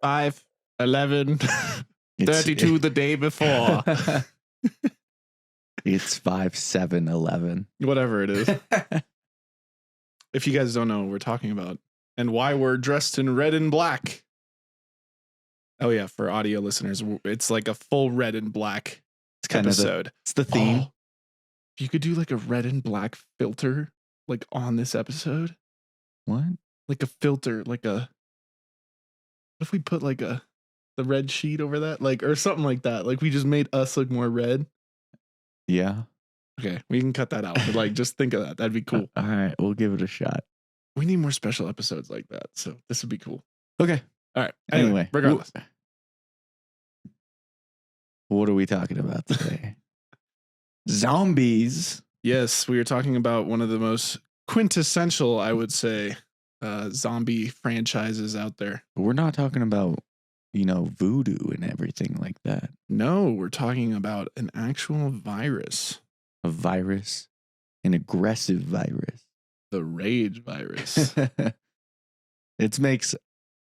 5, 11, It's- 32 the day before. It's 5, 7, 11. Whatever it is. If you guys don't know what we're talking about and why we're dressed in red and black. Oh, yeah. For audio listeners, it's like a full red and black It's kind episode. it's the theme. Oh, if you could do like a red and black filter, like on this episode, What? like a filter, like a, what if we put like the red sheet over that, like, or something like that? Like we just made us look more red. Yeah. Okay. We can cut that out, but like, just think of that. That'd be cool. All right. We'll give it a shot. We need more special episodes like that. So this would be cool. Okay. All right. Anyway, regardless. What are we talking about today? Zombies. Yes, we are talking about one of the most quintessential, I would say, zombie franchises out there. We're not talking about, voodoo and everything like that. No, we're talking about an actual virus. A virus, an aggressive virus. The rage virus. It makes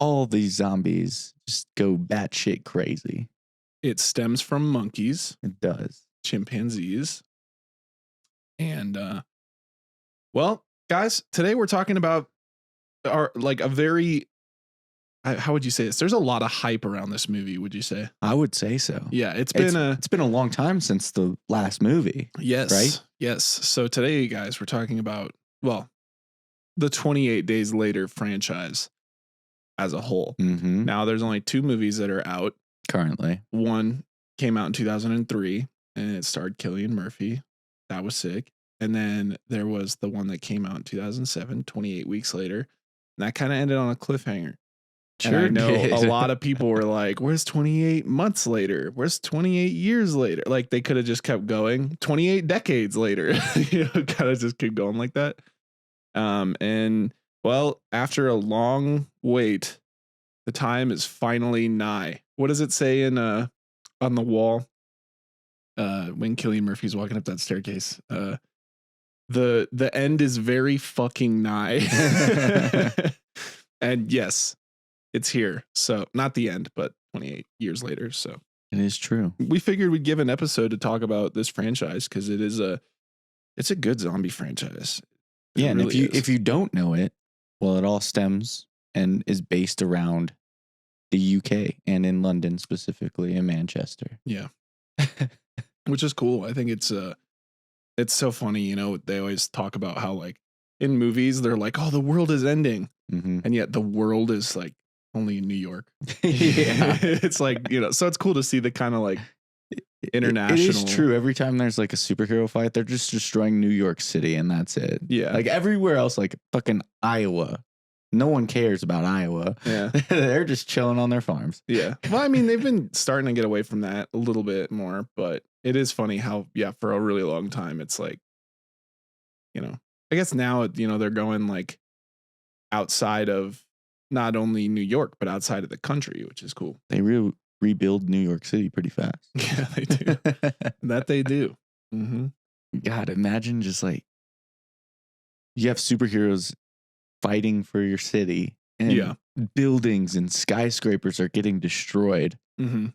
all these zombies just go batshit crazy. It stems from monkeys, It does. chimpanzees, and well, guys, today we're talking about a very, how would you say this? There's a lot of hype around this movie, would you say? I would say so. Yeah, it's It's been a long time since the last movie. yes, right? Yes. So today, guys, we're talking about, well, the 28 Days Later franchise as a whole. Mm-hmm. Now, there's only 2 movies that are out. Currently. One came out in 2003, and it starred Cillian Murphy. That was sick. And then there was the one that came out in 2007, 28 weeks later. And that kind of ended on a cliffhanger. And I know a lot of people were like, where's 28 months later? Where's 28 years later? Like they could have just kept going. 28 decades later, kind of just keep going like that. And well, after a long wait, the time is finally nigh. What does it say in on the wall? When Cillian Murphy's walking up that staircase, the end is very fucking nigh. And yes, it's here. So not the end, but 28 years later. So It is true. we figured we'd give an episode to talk about this franchise because it's a good zombie franchise. It Yeah, and really is. if you don't know it, well, it all stems and is based around the UK and in London, specifically in Manchester. Yeah. Which is cool. I think it's so funny, they always talk about how like in movies they're like, oh, the world is ending. Mm-hmm. And yet the world is like only in New York. Yeah. It's like, so it's cool to see the kind of like international. It is true. Every time there's like a superhero fight, they're just destroying New York City and that's it. Yeah. Like everywhere else, like fucking Iowa. No one cares about Iowa. Yeah. They're just chilling on their farms. Yeah. Well, I mean, they've been starting to get away from that a little bit more, but it is funny how, yeah, for a really long time, it's like, I guess now, they're going like outside of not only New York, but outside of the country, which is cool. They rebuild New York City pretty fast. Yeah, they do. That they do. Mm-hmm. God, imagine just like you have superheroes fighting for your city and Yeah. buildings and skyscrapers are getting destroyed. Mm-hmm.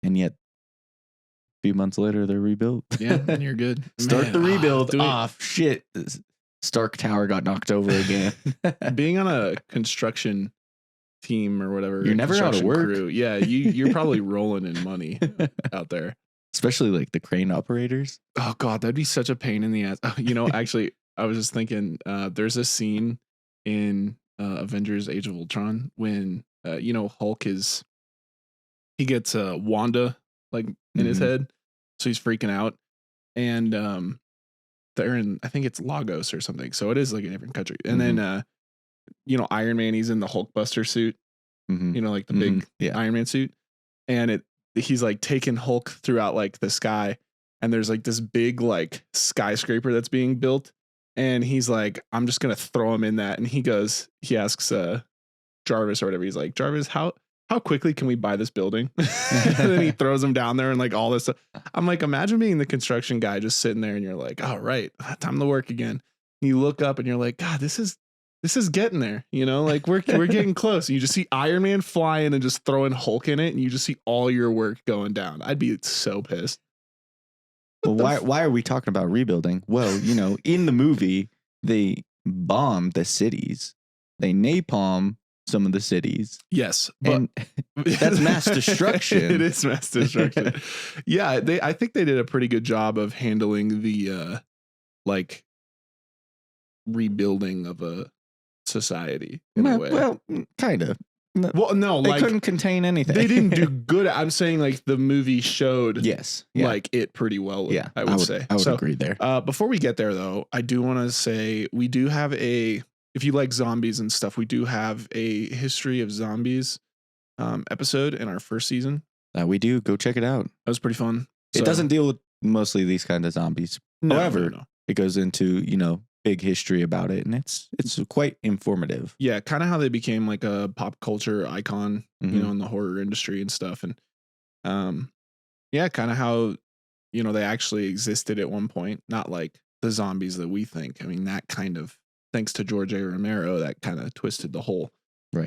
And yet a few months later, they're rebuilt. Yeah, and you're good. Start Man, the rebuild. doing- Shit. Stark Tower got knocked over again. Being on a construction team or whatever. You're never out of construction work. Crew, yeah, you're probably rolling in money out there. Especially like the crane operators. Oh God, that'd be such a pain in the ass. Actually, I was just thinking, there's a scene in Avengers: Age of Ultron when Hulk he gets Wanda like in his Mhm. head, so he's freaking out, and they're in, I think it's Lagos or something, so it is like a different country. And then Iron Man, he's in the Hulkbuster suit, Mhm. like the big Yeah. Iron Man suit, and he's like taking Hulk throughout like the sky, and there's like this big like skyscraper that's being built, and he's like, I'm just gonna throw him in that, and he asks Jarvis or whatever, he's like, Jarvis, how quickly can we buy this building? And then he throws him down there and like all this stuff. I'm like, imagine being the construction guy just sitting there and you're like, all right, time to work again. You look up and you're like, God, this is this is getting there, you know, like we're getting close. You just see Iron Man flying and just throwing Hulk in it, and you just see all your work going down. I'd be so pissed. Well, why are we talking about rebuilding? Well, you know, in the movie, they bomb the cities. They napalm some of the cities. Yes, but and that's mass destruction. It is mass destruction. Yeah, I think they did a pretty good job of handling the like rebuilding of a society in a way. Well, kind of. Well, no, they like couldn't contain anything. They didn't do good. I'm saying like the movie showed like it pretty well. Yeah, I would say. I would agree there. Before we get there though, I do want to say we do have if you like zombies and stuff, we do have a history of zombies episode in our first season. We do. Go check it out. That was pretty fun. It doesn't deal with mostly these kind of zombies. However, it goes into, you know, big history about it, and it's quite informative. Yeah, kind of how they became like a pop culture icon, you know, in the horror industry and stuff. And yeah, kind of how, you know, they actually existed at one point, not like the zombies that we think. I mean, that kind of, thanks to George A. Romero, that kind of twisted the whole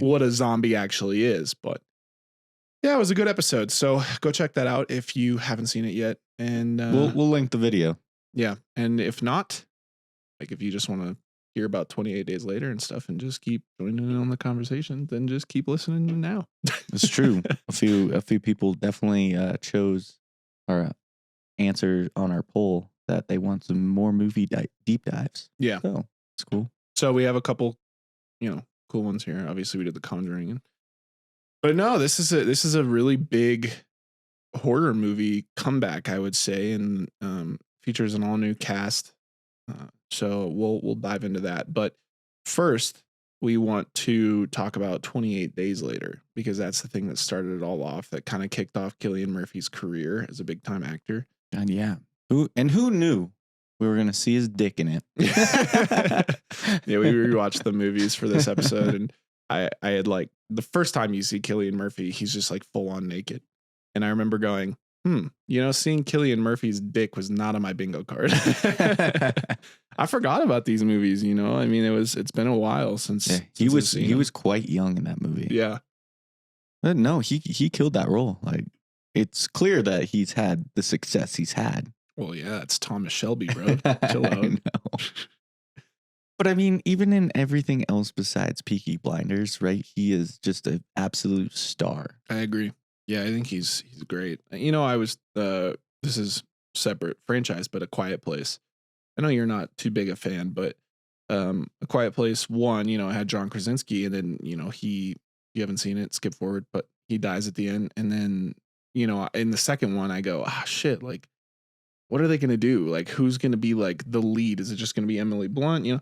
what a zombie actually is. But yeah, it was a good episode. So go check that out if you haven't seen it yet. And we'll link the video. Yeah. And if not, like if you just want to hear about 28 Days Later and stuff and just keep joining in on the conversation, then just keep listening now. It's true. A few people definitely chose our answer on our poll that they want some more movie deep dives. Yeah. So it's cool. So we have a couple, you know, cool ones here. Obviously we did The Conjuring, but no, this is a really big horror movie comeback, I would say, and features an all new cast. So we'll dive into that. But first, we want to talk about 28 Days Later, because that's the thing that started it all off, that kind of kicked off Cillian Murphy's career as a big time actor. And yeah. Who knew we were going to see his dick in it? Yeah, we rewatched the movies for this episode, and I had like, the first time you see Cillian Murphy, he's just like full on naked. And I remember going, you know, seeing Cillian Murphy's dick was not on my bingo card. I forgot about these movies, you know. I mean, it's been a while since he was quite young in that movie. Yeah. But no, he killed that role. Like, it's clear that he's had the success he's had. Well, yeah, it's Thomas Shelby, bro. Chill out. But I mean, even in everything else besides Peaky Blinders, right? He is just an absolute star. I agree. Yeah, I think he's great. You know, I was this is separate franchise, but A Quiet Place. I know you're not too big a fan, but A Quiet Place 1, you know, it had John Krasinski, and then, you know, you haven't seen it, skip forward, but he dies at the end. And then, you know, in the second one, I go, shit, like, what are they going to do? Like, who's going to be like the lead? Is it just going to be Emily Blunt, you know?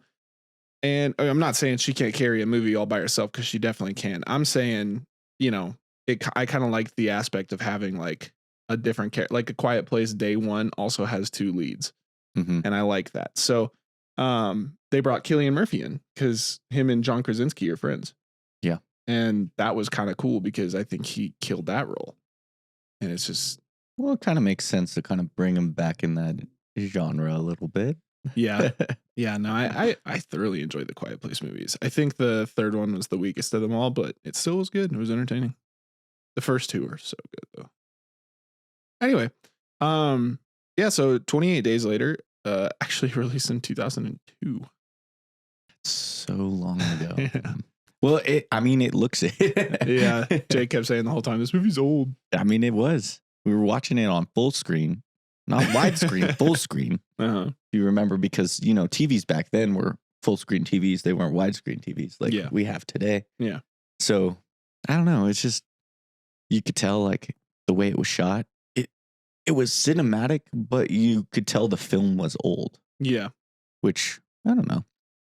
And I'm not saying she can't carry a movie all by herself, because she definitely can. I'm saying, you know, I kind of like the aspect of having like a different character. Like A Quiet Place Day 1 also has 2 leads. And I like that. So they brought Cillian Murphy in because him and John Krasinski are friends. Yeah. And that was kind of cool, because I think he killed that role. And it's just, well, it kind of makes sense to kind of bring him back in that genre a little bit. Yeah. Yeah, no, I thoroughly enjoyed the Quiet Place movies. I think the third one was the weakest of them all, but it still was good. It was entertaining. The first 2 are so good though. Anyway, yeah, so 28 Days Later, actually released in 2002. So long ago. Yeah. Well, it looks it. Yeah, Jake kept saying the whole time, this movie's old. I mean, it was. We were watching it on full screen, not widescreen, full screen. If you remember, because, you know, TVs back then were full screen TVs. They weren't widescreen TVs like we have today. Yeah. So I don't know. It's just, you could tell like the way it was shot. It was cinematic, but you could tell the film was old. Yeah. Which, I don't know.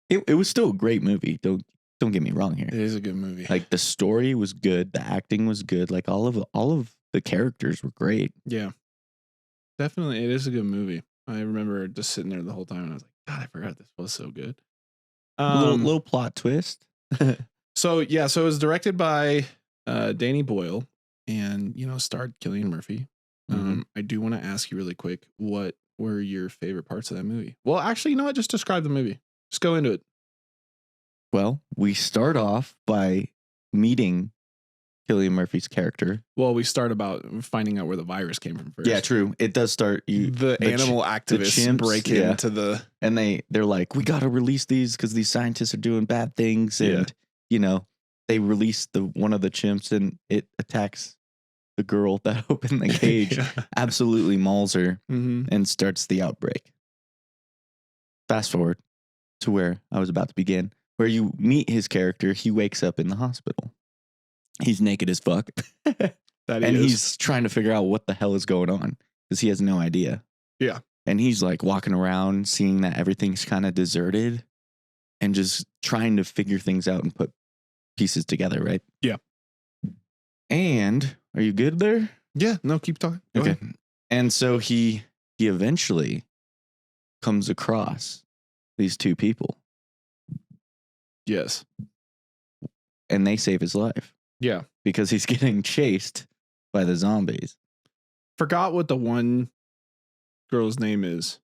It was still a great movie. Don't get me wrong here. It is a good movie. Like, the story was good, the acting was good, like all of the characters were great. Yeah. Definitely, it is a good movie. I remember just sitting there the whole time and I was like, God, I forgot this was so good. Little plot twist. So it was directed by Danny Boyle, and, you know, starred Cillian Murphy. I do want to ask you really quick, what were your favorite parts of that movie? Well, actually, you know what? Just describe the movie. Just go into it. Well, we start off by meeting Cillian Murphy's character. Well, we start about finding out where the virus came from first. Yeah, true. It does start. The animal activists break into the... And they're like, we got to release these because these scientists are doing bad things. And, you know, they release one of the chimps and it attacks the girl that opened the cage, absolutely mauls her, and starts the outbreak. Fast forward to where I was about to begin, where you meet his character. He wakes up in the hospital. He's naked as fuck. He's trying to figure out what the hell is going on because he has no idea. Yeah. And he's like walking around, seeing that everything's kind of deserted and just trying to figure things out and put pieces together, right? Yeah. And are you good there? Yeah. No, keep talking. Go okay. ahead. And so he eventually comes across these two people. Yes. And they save his life. Yeah. Because he's getting chased by the zombies. Forgot what the one girl's name is.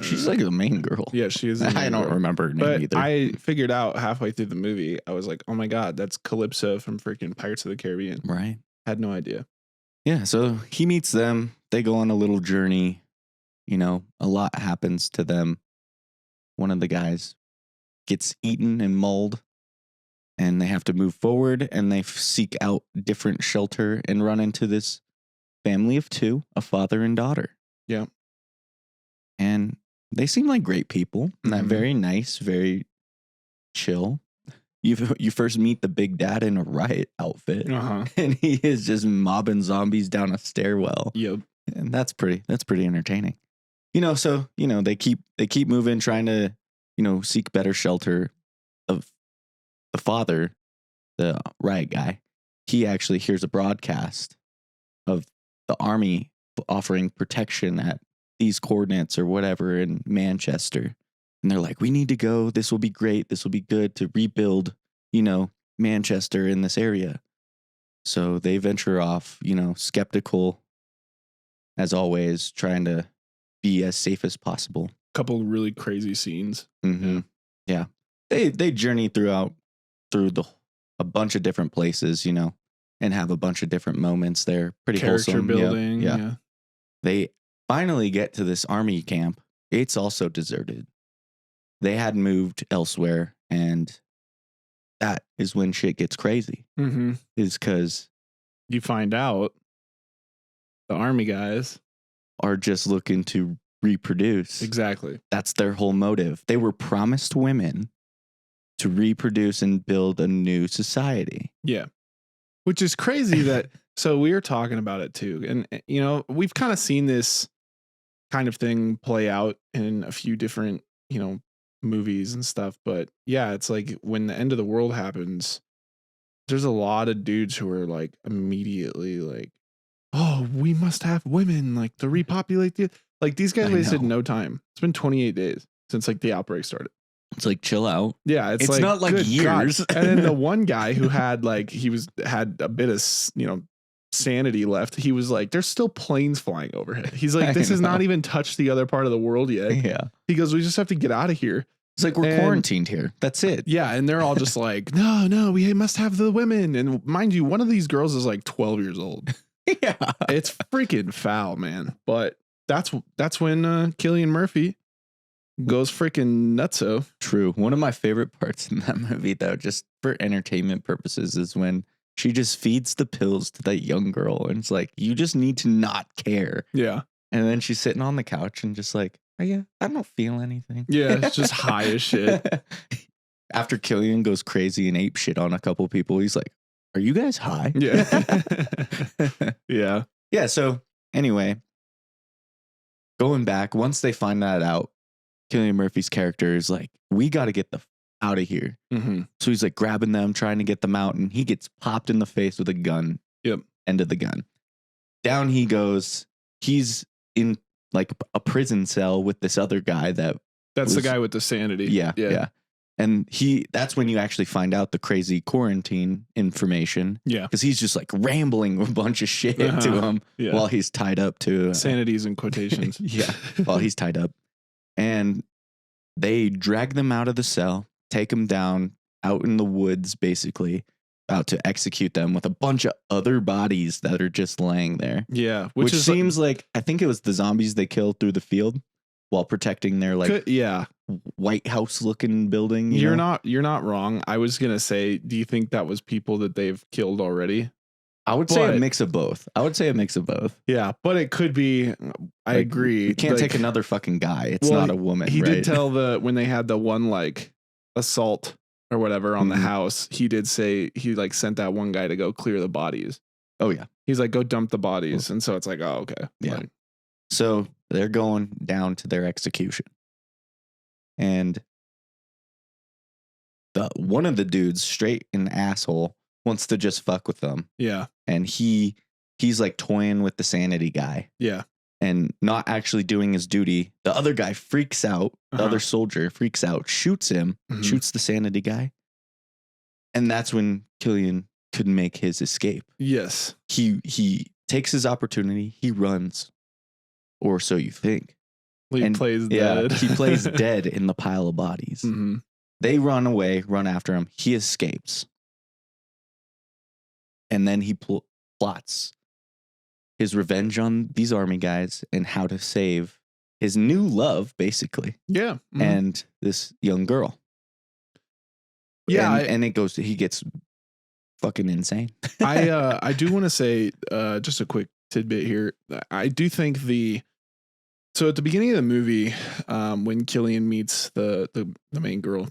She's like the main girl. Yeah, she is. I don't remember her name either. I figured out halfway through the movie, I was like, oh my God, that's Calypso from freaking Pirates of the Caribbean. Right. Had no idea. Yeah, so he meets them. They go on a little journey. You know, a lot happens to them. One of the guys gets eaten and mauled. And they have to move forward and they seek out different shelter and run into this family of two, a father and daughter. Yeah. And they seem like great people. Not very nice, very chill. You first meet the big dad in a riot outfit. And he is just mobbing zombies down a stairwell. Yep. And that's pretty entertaining. You know, so, you know, they keep moving, trying to, you know, seek better shelter. Of the father, the riot guy, he actually hears a broadcast of the army offering protection at these coordinates or whatever in Manchester. And they're like, we need to go. This will be great. This will be good to rebuild, you know, Manchester in this area. So they venture off, you know, skeptical as always, trying to be as safe as possible. Couple really crazy scenes. Yeah. They journey through a bunch of different places, you know, and have a bunch of different moments there. Pretty character wholesome. building. Yeah. They finally get to this army camp. It's also deserted. They had moved elsewhere, and that is when shit gets crazy. Is because you find out the army guys are just looking to reproduce. Exactly. That's their whole motive. They were promised women to reproduce and build a new society. Yeah. Which is crazy that, so we were talking about it too. And, you know, we've kind of seen this kind of thing play out in a few different, you know, movies and stuff. But yeah, it's like when the end of the world happens, there's a lot of dudes who are like immediately like, oh, we must have women like to repopulate the, like these guys wasted no time. It's been 28 days since like the outbreak started. It's like, chill out. Yeah, it's like, not like years. And then the one guy who had like had a bit of, you know, sanity left. He was like, there's still planes flying overhead. He's like, this has not even touched the other part of the world yet. Yeah. He goes, we just have to get out of here. It's like we're quarantined here. That's it. Yeah, and they're all just like, no, we must have the women. And mind you, one of these girls is like 12 years old. Yeah, it's freaking foul, man. But that's when Cillian Murphy goes freaking nutso. True. One of my favorite parts in that movie, though, just for entertainment purposes, is when she just feeds the pills to that young girl. And it's like, you just need to not care. Yeah. And then she's sitting on the couch and just like, oh, yeah, I don't feel anything. Yeah, it's just high as shit. After Cillian goes crazy and ape shit on a couple people, he's like, are you guys high? Yeah. Yeah. Yeah. So anyway, going back, once they find that out, Cillian Murphy's character is like, we got to get the out of here. So he's like grabbing them, trying to get them out, and he gets popped in the face with a gun. Yep. End of the gun. Down he goes. He's in like a prison cell with this other guy that's the guy with the sanity. Yeah. And that's when you actually find out the crazy quarantine information. Yeah. Because he's just like rambling a bunch of shit to him while he's tied up to sanities in quotations. Yeah. While he's tied up. And They drag them out of the cell, take them down out in the woods, basically, about to execute them with a bunch of other bodies that are just laying there. Yeah. Which seems like, I think it was the zombies they killed through the field while protecting their White House looking building. You're not wrong. I was going to say, do you think that was people that they've killed already? I would say a mix of both. Yeah, but it could be. I agree. You can't take another fucking guy. It's not a woman. He did tell when they had the one assault or whatever on the house. He did say he sent that one guy to go clear the bodies. Oh yeah, he's like, go dump the bodies, and so it's like, oh okay, yeah. So they're going down to their execution, and one of the dudes, straight an asshole, wants to just fuck with them. Yeah. And he's like toying with the sanity guy. Yeah. And not actually doing his duty. The other guy freaks out. The other soldier freaks out, shoots him, shoots the sanity guy. And that's when Killian could make his escape. Yes. He takes his opportunity. He runs. Or so you think. Well, he plays dead. He plays dead in the pile of bodies. Mm-hmm. They run away, run after him. He escapes. And then he plots his revenge on these army guys and how to save his new love, basically. Yeah. Mm-hmm. And this young girl. Yeah. And he gets fucking insane. I do want to say just a quick tidbit here. I do think so at the beginning of the movie, when Killian meets the main girl,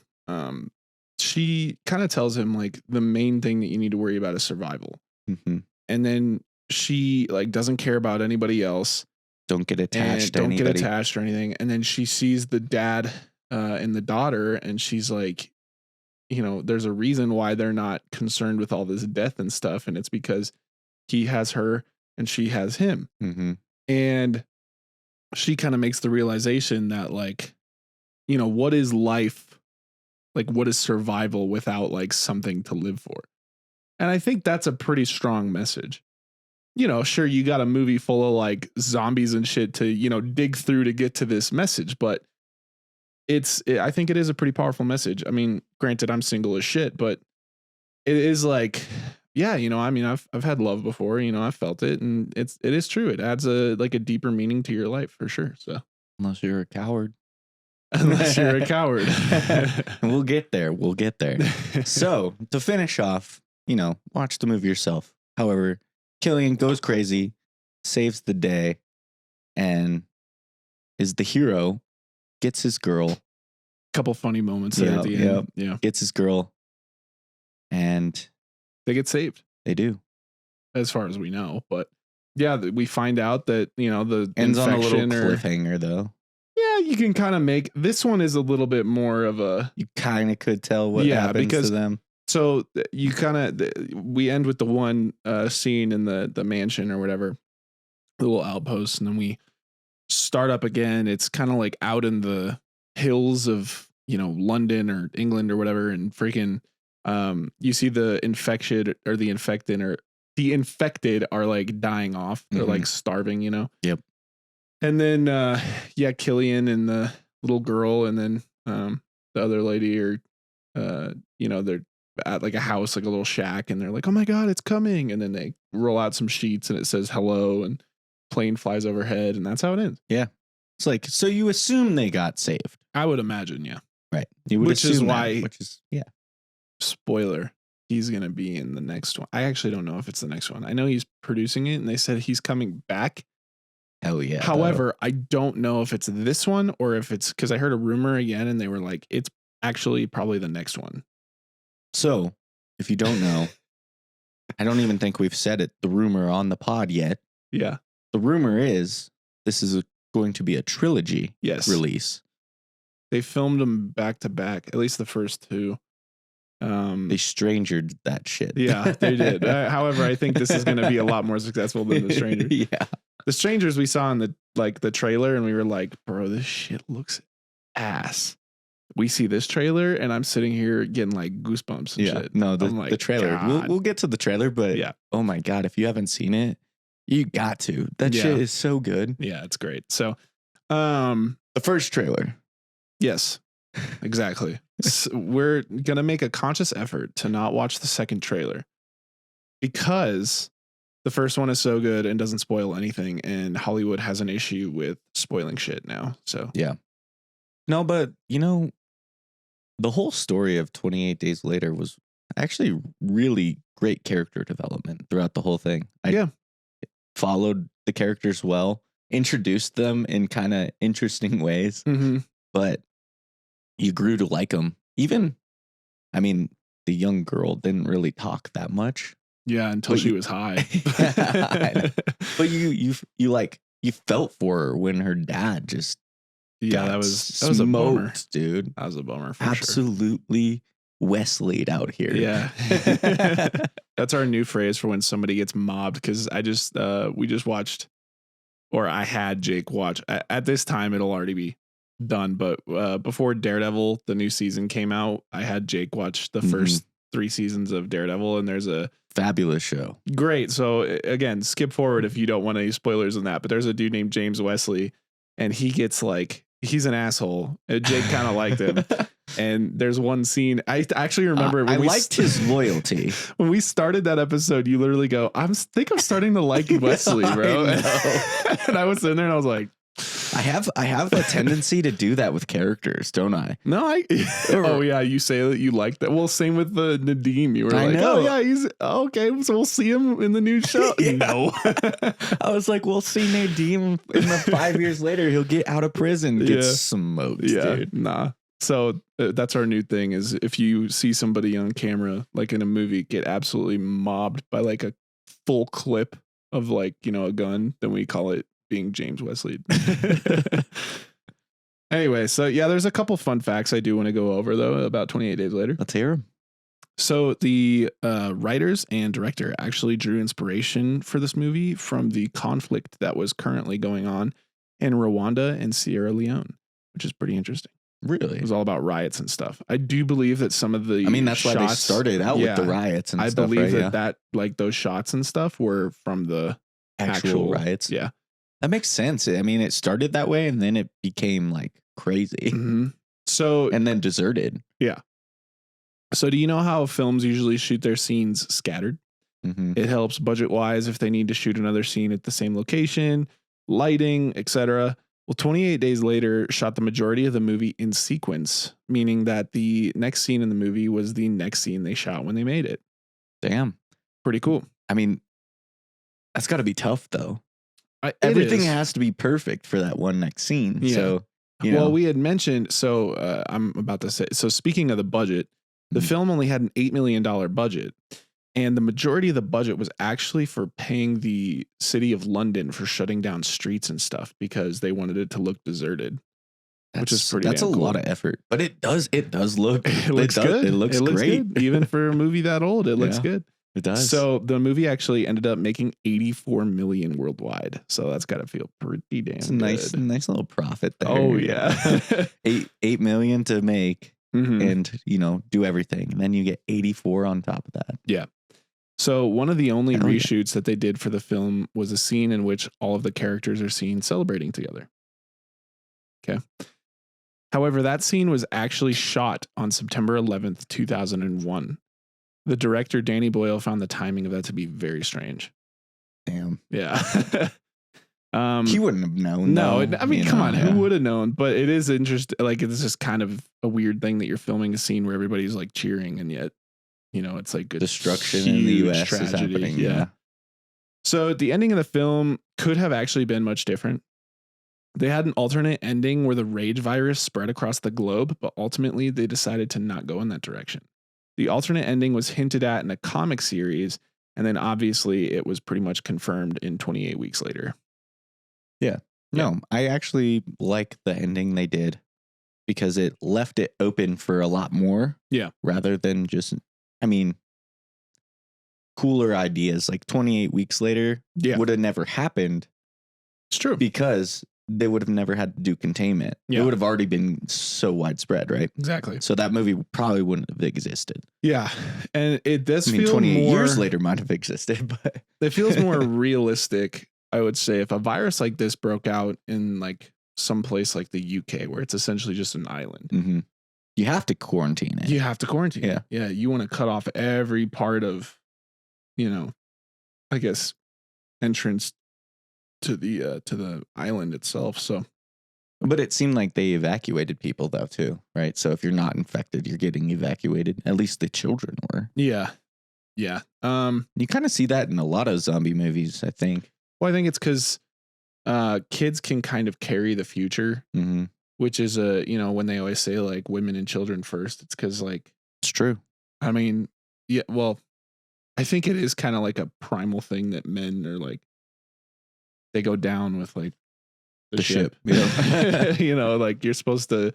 she kind of tells him the main thing that you need to worry about is survival. Mm-hmm. And then she doesn't care about anybody else. Don't get attached to anybody. Get attached or anything. And then she sees the dad and the daughter, and she's like, there's a reason why they're not concerned with all this death and stuff. And it's because he has her and she has him. Mm-hmm. And she kind of makes the realization that what is life? What is survival without something to live for? And I think that's a pretty strong message. Sure, you got a movie full of zombies and shit to, dig through to get to this message, but I think it is a pretty powerful message. I mean, granted, I'm single as shit, but it is I've had love before, I've felt it, and it is true. It adds a deeper meaning to your life for sure. So unless you're a coward. Unless you're a coward. We'll get there. So to finish off, watch the movie yourself. However, Killian goes crazy, saves the day, and is the hero, gets his girl. Couple funny moments there at the end. Yeah. Gets his girl, and they get saved. They do. As far as we know. But yeah, we find out that, the ends on a little cliffhanger though. Yeah, you can kind of make this one is a little bit more of a. You kind of could tell what happens to them. So you we end with the one scene in the mansion or whatever, the little outpost, and then we start up again. It's kind of out in the hills of London or England or whatever, and freaking you see the infected are dying off. They're starving, Yep. And then, Killian and the little girl, and then the other lady are, they're at a house, a little shack, and they're like, "Oh my god, it's coming!" And then they roll out some sheets, and it says "hello," and plane flies overhead, and that's how it ends. Yeah, it's so you assume they got saved. I would imagine, yeah. Right. You would assume spoiler. He's gonna be in the next one. I actually don't know if it's the next one. I know he's producing it, and they said he's coming back. Hell yeah. However, I don't know if it's this one or if it's because I heard a rumor again and they were like, it's actually probably the next one. So if you don't know, I don't even think we've said it, the rumor on the pod yet. Yeah. The rumor is this is going to be a trilogy release. They filmed them back to back, at least the first two. They strangered that shit. Yeah, they did. However, I think this is going to be a lot more successful than The Strangers. Yeah. The Strangers we saw in the trailer, and we were like, bro, this shit looks ass. We see this trailer, and I'm sitting here getting goosebumps and shit. No, the trailer. We'll get to the trailer, but oh my god, if you haven't seen it, you got to. That shit is so good. Yeah, it's great. So, the first trailer. Yes. Exactly. So we're going to make a conscious effort to not watch the second trailer because the first one is so good and doesn't spoil anything. And Hollywood has an issue with spoiling shit now. So, yeah. No, but the whole story of 28 Days Later was actually really great character development throughout the whole thing. I followed the characters well, introduced them in kind of interesting ways, but you grew to like them. Even, I mean, the young girl didn't really talk that much. Yeah, until she was high. But you felt for her when her dad just that was a bummer, dude. That was a bummer for Absolutely Wesley'd out here. Yeah. That's our new phrase for when somebody gets mobbed, because we just watched, or I had Jake watch. At this time, it'll already be done, but before Daredevil, the new season came out, I had Jake watch the first 3 seasons of Daredevil, and there's a fabulous show. Great. So again, skip forward if you don't want any spoilers on that, but there's a dude named James Wesley, and he gets he's an asshole. Jake kind of liked him. And there's one scene I actually remember when I liked his loyalty. When we started that episode, you literally go, I'm starting to like Wesley, bro. And I was sitting there and I was like, I have a tendency to do that with characters, don't I? No, oh yeah, you say that you like that. Well, same with the Nadeem. You were oh yeah, he's okay. So we'll see him in the new show. No, I was like, we'll see Nadeem in the 5 years later. He'll get out of prison, get smoked. Dude. Nah. So that's our new thing: is if you see somebody on camera, like in a movie, get absolutely mobbed by a full clip of a gun, then we call it being James Wesley. Anyway, so yeah, there's a couple fun facts I do want to go over though about 28 Days Later. Let's hear them. So the writers and director actually drew inspiration for this movie from the conflict that was currently going on in Rwanda and Sierra Leone, which is pretty interesting. Really? It was all about riots and stuff. I do believe that some of the that's shots, why they started out with the riots and stuff. I believe that those shots and stuff were from the actual riots. Yeah. That makes sense. I mean, it started that way and then it became crazy. So, and then deserted. Yeah. So do you know how films usually shoot their scenes scattered? It helps budget wise if they need to shoot another scene at the same location, lighting, etc. Well, 28 Days Later shot the majority of the movie in sequence, meaning that the next scene in the movie was the next scene they shot when they made it. Damn. Pretty cool. I mean, that's got to be tough though. Everything has to be perfect for that one next scene. Yeah. So, well, we had mentioned, I'm about to say, so speaking of the budget, the film only had an $8 million budget, and the majority of the budget was actually for paying the city of London for shutting down streets and stuff because they wanted it to look deserted. Which is pretty. That's a cool. lot of effort, but it does look. It looks good. It looks great, good. Even for a movie that old. It looks good. It does. So the movie actually ended up making 84 million worldwide. So that's got to feel pretty damn it's good. Nice little profit there. Oh yeah. 8 million to make and do everything. And then you get 84 on top of that. Yeah. So one of the only reshoots that they did for the film was a scene in which all of the characters are seen celebrating together. Okay. However, that scene was actually shot on September 11th, 2001. The director, Danny Boyle, found the timing of that to be very strange. Damn. Yeah. He wouldn't have known. No, I mean, come on. Who would have known? But it is interesting. It's just kind of a weird thing that you're filming a scene where everybody's cheering, and yet, it's good destruction in the U.S. tragedy. Is happening. Yeah. So the ending of the film could have actually been much different. They had an alternate ending where the rage virus spread across the globe, but ultimately they decided to not go in that direction. The alternate ending was hinted at in a comic series, and then obviously it was pretty much confirmed in 28 weeks later. Yeah. No, I actually like the ending they did because it left it open for a lot more. Yeah. Rather than just, cooler ideas. 28 weeks later would have never happened. It's true. Because they would have never had to do containment. Yeah. It would have already been so widespread, right? Exactly. So that movie probably wouldn't have existed. Yeah. And it does feel 28 more, years later might have existed, but it feels more realistic, I would say, if a virus like this broke out in some place like the UK, where it's essentially just an island. You have to quarantine it. You have to quarantine. Yeah. Yeah. You want to cut off every part of, I guess, entrance to the island itself. So, but it seemed like they evacuated people though too, right? So if you're not infected, you're getting evacuated. At least the children were. Yeah. You kind of see that in a lot of zombie movies, I think. Well, I think it's because kids can kind of carry the future, which is when they always say like women and children first, it's because like it's true. I mean, yeah. Well, I think it is kind of like a primal thing that men are like they go down with like the ship. Like you're supposed to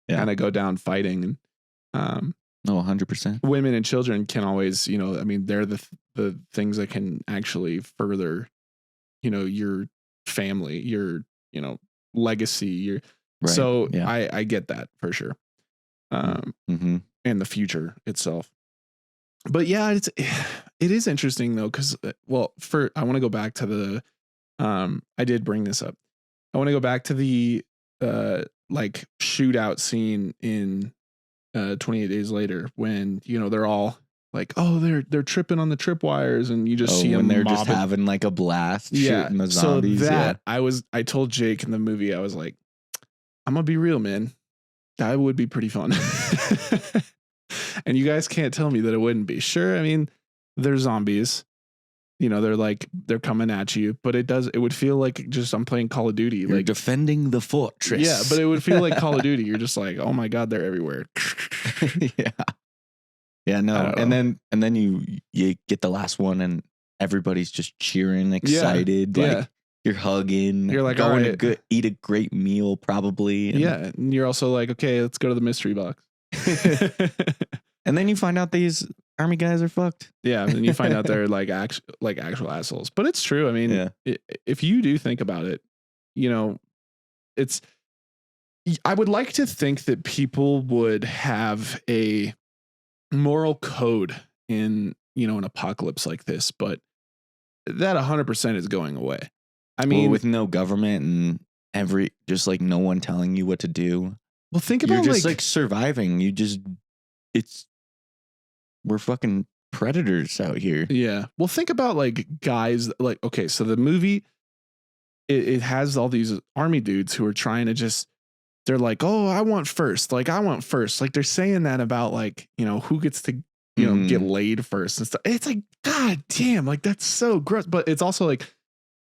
kind of go down fighting. And 100%. Women and children can always, they're the things that can actually further, your family, your, legacy. Right. So I get that for sure. And the future itself. But yeah, it is interesting though, because I want to go back to the I did bring this up. I want to go back to the like shootout scene in 28 Days Later when they're all like, oh, they're tripping on the tripwires, and you just see them when they're just having like a blast shooting the zombies. So that I told Jake in the movie, I was like, I'm gonna be real, man, that would be pretty fun. And you guys can't tell me that it wouldn't be. Sure, I mean, they're zombies, they're coming at you, but it would feel like just I'm playing Call of Duty. You're like defending the fortress. Yeah, but it would feel like Call of Duty. You're just like, oh my God, they're everywhere. Yeah, no. And then you get the last one and everybody's just cheering, excited. Like you're hugging. You're like, going right. to eat a great meal probably. And you're also like, okay, let's go to the mystery box. And then you find out these army guys are fucked. Yeah, and then you find out they're like actual assholes. But it's true. I mean, if you do think about it, I would like to think that people would have a moral code in an apocalypse like this, but that 100% is going away. I mean, with no government and just like no one telling you what to do. Well, think about you're just like surviving. We're fucking predators out here. Yeah. Well, think about like guys like, okay, so the movie, it has all these army dudes who are trying to they're like, oh, I want first. Like they're saying that about like, who gets to, get laid first and stuff. It's like, God damn, like that's so gross. But it's also like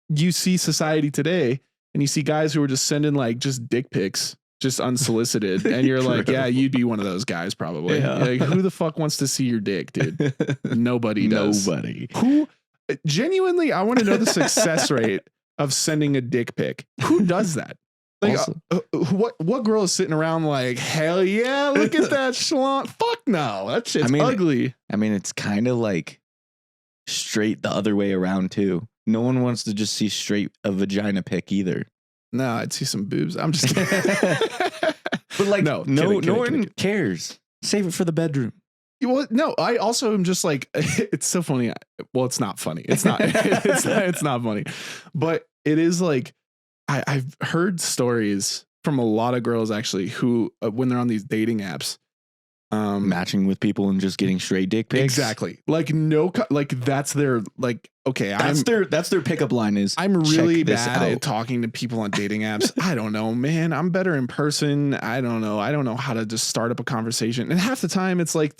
you see society today and you see guys who are just sending like just dick pics, just unsolicited. And you're like, yeah, you'd be one of those guys probably. Yeah. Like, who the fuck wants to see your dick, dude? Nobody does. Nobody. Who genuinely, I want to know the success rate of sending a dick pic. Who does that? Like, what girl is sitting around like, hell yeah, look at that schlong. Fuck no, that shit's ugly. I mean, it's kind of like straight the other way around too. No one wants to just see straight a vagina pic either. No, I'd see some boobs. I'm just kidding. But like, no one cares. Save it for the bedroom. Well, no, I also am just like, it's so funny. Well, it's not funny. It's not, it's not funny, but it is like, I've heard stories from a lot of girls actually who, when they're on these dating apps, matching with people and just getting straight dick pics. Exactly. Like that's their like, okay, that's their pickup line is, I'm really bad at talking to people on dating apps. I don't know, man. I'm better in person. I don't know how to just start up a conversation. And half the time it's like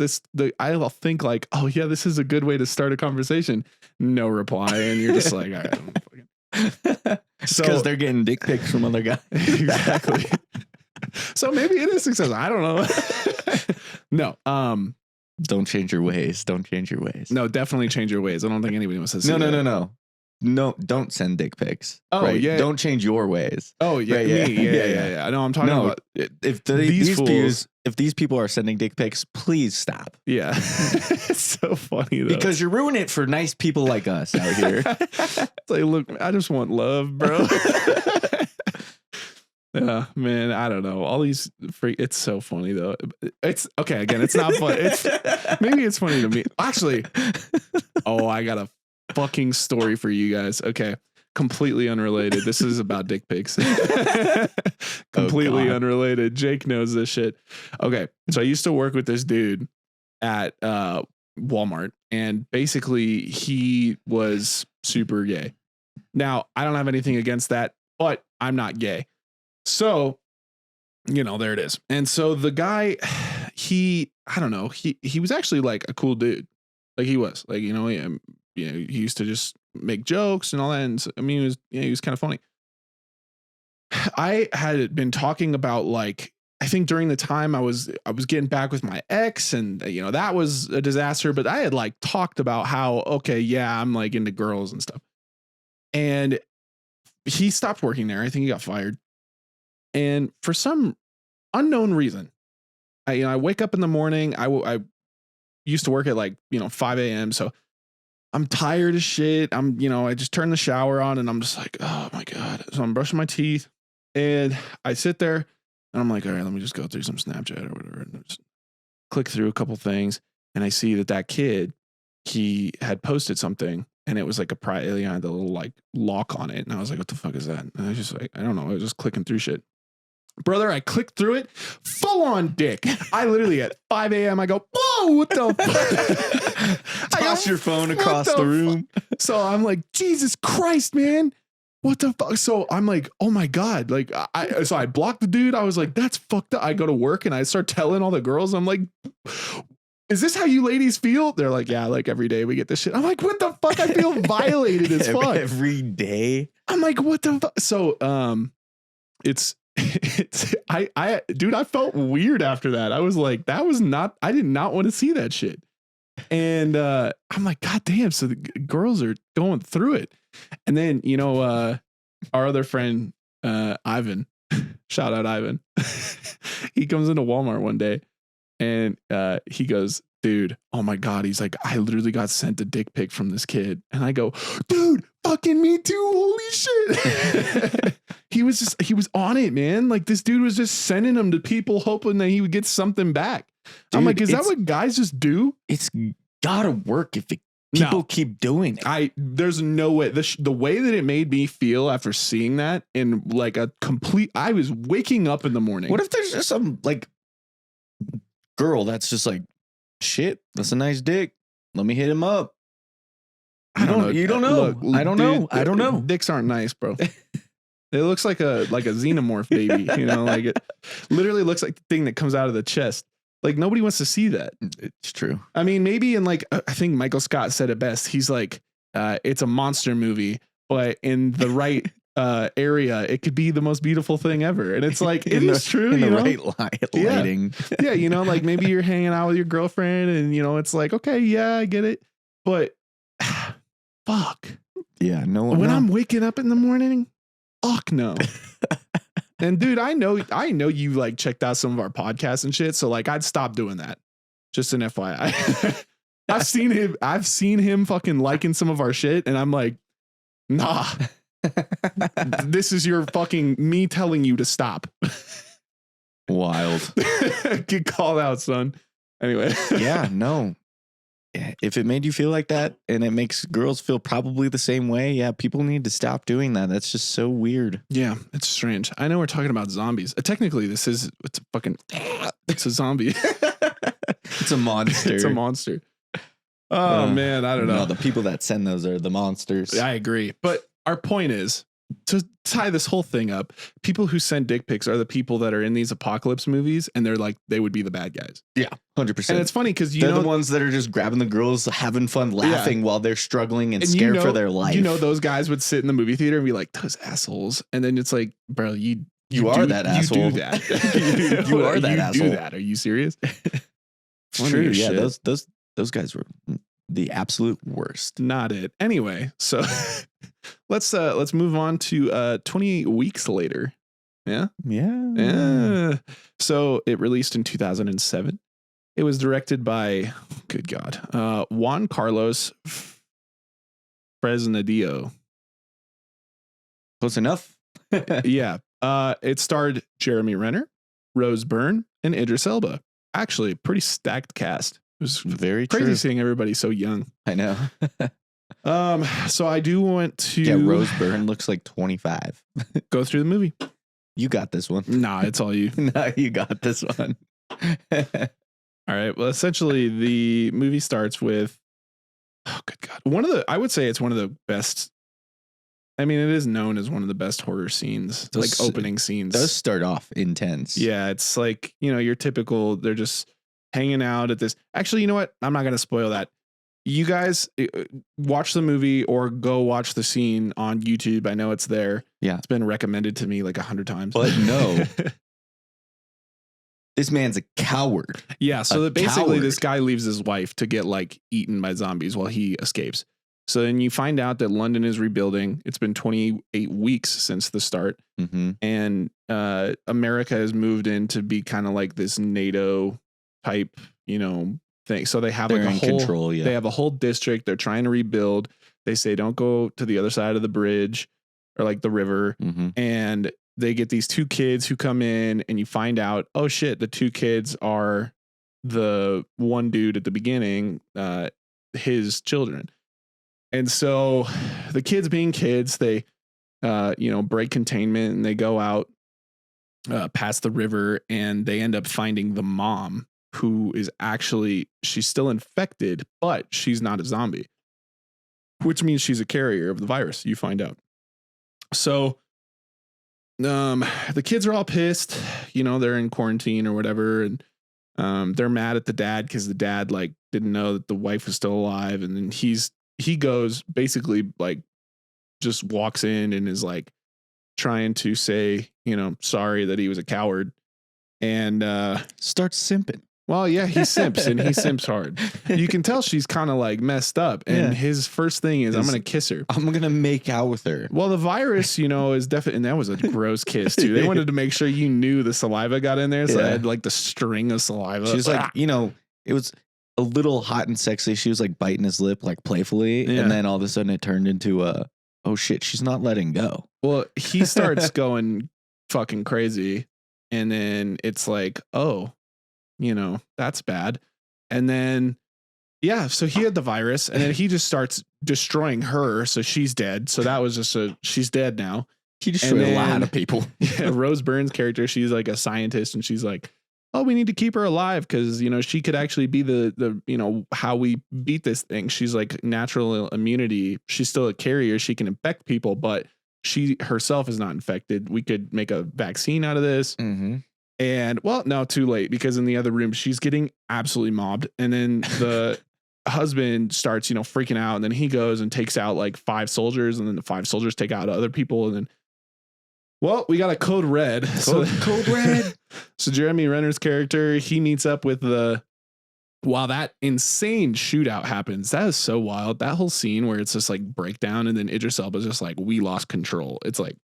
I'll think like, oh yeah, this is a good way to start a conversation. No reply. And you're just like, all right, because they're getting dick pics from other guys. Exactly. So maybe it is success. I don't know. No. Don't change your ways. Don't change your ways. No, definitely change your ways. I don't think anybody wants to see No, don't send dick pics. Oh, right? Yeah. Don't change your ways. Oh, yeah. Right, Yeah. No, I'm talking about if these people are sending dick pics, please stop. Yeah. It's so funny, though. Because you're ruining it for nice people like us out here. It's like, look, I just want love, bro. Yeah, man, I don't know. All these it's so funny though. It's okay. Again, it's not fun. Maybe it's funny to me. Actually, I got a fucking story for you guys. Okay, completely unrelated. This is about dick pics. Completely unrelated. Jake knows this shit. Okay. So I used to work with this dude at Walmart, and basically he was super gay. Now, I don't have anything against that, but I'm not gay. So, there it is. And so the guy, I don't know, he was actually like a cool dude. Like he was like, he used to just make jokes and all that. And I mean, he was kind of funny. I had been talking about like, I think during the time I was getting back with my ex, and that was a disaster, but I had like talked about how, okay, yeah, I'm like into girls and stuff. And he stopped working there. I think he got fired. And for some unknown reason, I wake up in the morning. I used to work at like, 5 a.m. So I'm tired as shit. I just turn the shower on and I'm just like, oh my God. So I'm brushing my teeth and I sit there and I'm like, all right, let me just go through some Snapchat or whatever. And just click through a couple things. And I see that kid, he had posted something and it was like a private, had the little like lock on it. And I was like, what the fuck is that? And I was just like, I don't know. I was just clicking through shit. Brother, I clicked through it, full on dick. I literally at 5 a.m. I go, whoa, what the fuck? Toss your phone across the room. So I'm like, Jesus Christ, man. What the fuck? So I'm like, oh my God. Like, so I blocked the dude. I was like, that's fucked up. I go to work and I start telling all the girls, I'm like, is this how you ladies feel? They're like, yeah, like every day we get this shit. I'm like, what the fuck? I feel violated as fuck. Every day. I'm like, what the fuck? So, dude, I felt weird after that. I was like, I did not want to see that shit. And I'm like, God damn. So the girls are going through it. And then, our other friend, Ivan, shout out Ivan. He comes into Walmart one day and he goes, dude, oh my God. He's like, I literally got sent a dick pic from this kid. And I go, dude, fucking me too. Holy shit. He was on it, man. Like this dude was just sending them to people hoping that he would get something back. Dude, I'm like, is that what guys just do? It's gotta work if people keep doing it. There's no way. The way that it made me feel after seeing that in like I was waking up in the morning. What if there's just some like girl that's just like, shit, that's a nice dick. Let me hit him up. You don't know. Look, I don't know. I don't know. Dicks aren't nice, bro. It looks like a xenomorph baby, like it literally looks like the thing that comes out of the chest. Like nobody wants to see that. It's true. I mean, maybe in like, I think Michael Scott said it best. He's like, it's a monster movie, but in the right area, it could be the most beautiful thing ever. And it's like, it is true. In the right lighting. Yeah. Like maybe you're hanging out with your girlfriend and, it's like, okay, yeah, I get it. But fuck. Yeah. No. When I'm waking up in the morning, fuck no. And dude, I know you like checked out some of our podcasts and shit. So like I'd stop doing that. Just an FYI. I've seen him fucking liking some of our shit. And I'm like, nah, this is your fucking me telling you to stop. Wild. Get called out, son. Anyway. Yeah, no. If it made you feel like that and it makes girls feel probably the same way, yeah, people need to stop doing that. That's just so weird. Yeah, it's strange. I know we're talking about zombies. Technically, it's a zombie. It's a monster. It's a monster. Oh, man, I don't know. No, the people that send those are the monsters. I agree. But our point is, to tie this whole thing up, people who send dick pics are the people that are in these apocalypse movies, and they're like, they would be the bad guys. Yeah, 100%. And it's funny because they're the ones that are just grabbing the girls, having fun, laughing while they're struggling and scared for their life. Those guys would sit in the movie theater and be like, those assholes. And then it's like, bro, you are that asshole. You do that. you are that asshole. Do that. Are you serious? True. Yeah, those guys were the absolute worst. Not it. Anyway, so let's move on to 28 weeks later. Yeah. So it released in 2007. It was directed by, good God, Juan Carlos Fresnadillo. Close enough. Yeah. It starred Jeremy Renner, Rose Byrne, and Idris Elba. Actually, pretty stacked cast. It was very crazy true. seeing everybody so young. I know. So I do want to. Yeah, Rose Byrne looks like 25. Go through the movie. You got this one. Nah, it's all you. No, you got this one. All right. Well, essentially, the movie starts with. Oh, good God! I would say it's one of the best. I mean, it is known as one of the best horror scenes, like opening scenes. It does start off intense. Yeah, it's like, your typical, they're just hanging out at this. Actually, you know what? I'm not going to spoil that. You guys watch the movie or go watch the scene on YouTube. I know it's there. Yeah. It's been recommended to me like 100 times. But no. This man's a coward. Yeah, so basically this guy leaves his wife to get like eaten by zombies while he escapes. So then you find out that London is rebuilding. It's been 28 weeks since the start. Mm-hmm. And America has moved in to be kind of like this NATO type, thing. So they have They're like a whole control, yeah. They have a whole district. They're trying to rebuild. They say don't go to the other side of the bridge or like the river. Mm-hmm. And they get these two kids who come in and you find out, oh shit, the two kids are the one dude at the beginning, his children. And so the kids being kids, they, break containment and they go out past the river and they end up finding the mom who is she's still infected, but she's not a zombie, which means she's a carrier of the virus. You find out. So the kids are all pissed, they're in quarantine or whatever. And they're mad at the dad because the dad like didn't know that the wife was still alive. And then he goes basically like just walks in and is like trying to say, sorry that he was a coward and starts simping. Well, yeah, he simps and he simps hard. You can tell she's kind of like messed up. And his first thing is, I'm going to kiss her. I'm going to make out with her. Well, the virus, is definitely, and that was a gross kiss too. They wanted to make sure you knew the saliva got in there. So they had like the string of saliva. She was like, it was a little hot and sexy. She was like biting his lip like playfully. Yeah. And then all of a sudden it turned into oh shit, she's not letting go. Well, he starts going fucking crazy. And then it's like, oh, that's bad. And then, so he had the virus and then he just starts destroying her. So she's dead. So that was just she's dead now. He destroyed a lot of people. Yeah, Rose Byrne's character, she's like a scientist and she's like, oh, we need to keep her alive because, she could actually be the how we beat this thing. She's like natural immunity. She's still a carrier. She can infect people, but she herself is not infected. We could make a vaccine out of this. Mm-hmm. And well, no, too late because in the other room, she's getting absolutely mobbed. And then the husband starts, freaking out. And then he goes and takes out like 5 soldiers. And then the 5 soldiers take out other people. And then, well, we got a code red. Code red. So Jeremy Renner's character, he meets up with while that insane shootout happens. That is so wild. That whole scene where it's just like breakdown. And then Idris Elba's just like, we lost control. It's like,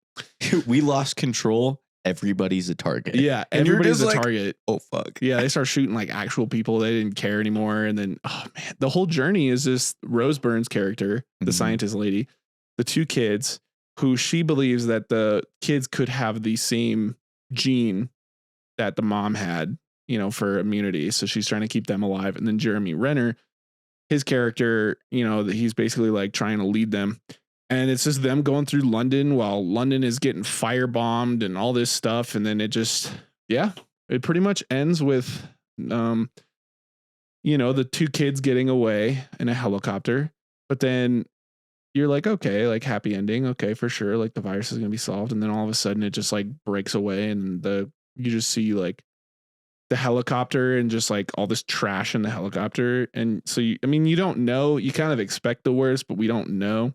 we lost control. Everybody's a target. Yeah, everybody's a target. Oh fuck. Yeah, they start shooting like actual people. They didn't care anymore. And then, oh man, the whole journey is just Rose Byrne's character, the scientist lady, the 2 kids who she believes that the kids could have the same gene that the mom had, for immunity. So she's trying to keep them alive. And then Jeremy Renner, his character, that he's basically like trying to lead them. And it's just them going through London while London is getting firebombed and all this stuff. And then it just, it pretty much ends with, the 2 kids getting away in a helicopter. But then you're like, okay, like happy ending. Okay, for sure. Like the virus is going to be solved. And then all of a sudden it just like breaks away and you just see like the helicopter and just like all this trash in the helicopter. And so, you don't know, you kind of expect the worst, but we don't know.